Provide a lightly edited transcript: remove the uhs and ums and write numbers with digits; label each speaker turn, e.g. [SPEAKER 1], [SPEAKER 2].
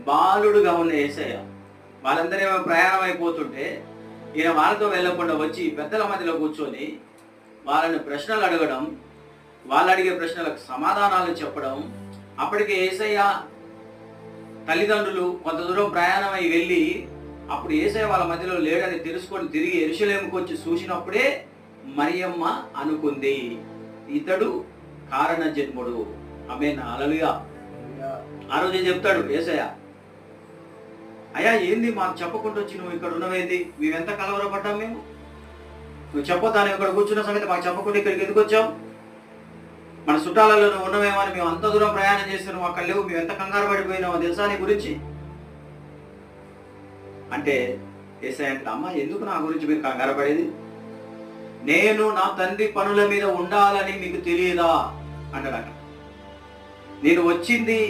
[SPEAKER 1] బాలుడుగా ఉన్న యేసయ్య వాళ్ళందరూ ఏమో ప్రయాణం అయిపోతుంటే ఈయన వాళ్ళతో వెళ్ళకుండా వచ్చి పెద్దల మధ్యలో కూర్చొని వాళ్ళని ప్రశ్నలు అడగడం, వాళ్ళు అడిగే ప్రశ్నలకు సమాధానాలు చెప్పడం. అప్పటికే యేసయ్య తల్లిదండ్రులు కొంత దూరం ప్రయాణం అయి వెళ్ళి అప్పుడు యేసయ్య వాళ్ళ మధ్యలో లేడని తెలుసుకొని తిరిగి యెరూషలేముకు వచ్చి చూసినప్పుడే మరియమ్మ అనుకుంది, ఇతడు కారణ జన్ముడు. ఆమేన్, హల్లెలూయా. ఆ రోజే చెప్తాడు యేసయ్య, అయ్యా ఏంది మాకు చెప్పకుండా వచ్చి నువ్వు ఇక్కడ ఉన్నవేంది, మేమెంత కలవరపడ్డాం, నువ్వు చెప్పొద్దా ఇక్కడ కూర్చున్న సంగతి మాకు చెప్పకుండా ఇక్కడికి ఎందుకు వచ్చావు, మన చుట్టాలలో నువ్వు ఉన్నవేమో అని మేము అంత దూరం ప్రయాణం చేస్తే నువ్వు అక్కడ లేవు, మేము ఎంత కంగారు పడిపోయినావో తెలుసా నీ గురించి అంటే యేసయ్య అంటే, అమ్మ ఎందుకు నా గురించి మీరు కంగారు పడేది, నేను నా తండ్రి పనుల మీద ఉండాలని మీకు తెలియదా అంటాడట. నేను వచ్చింది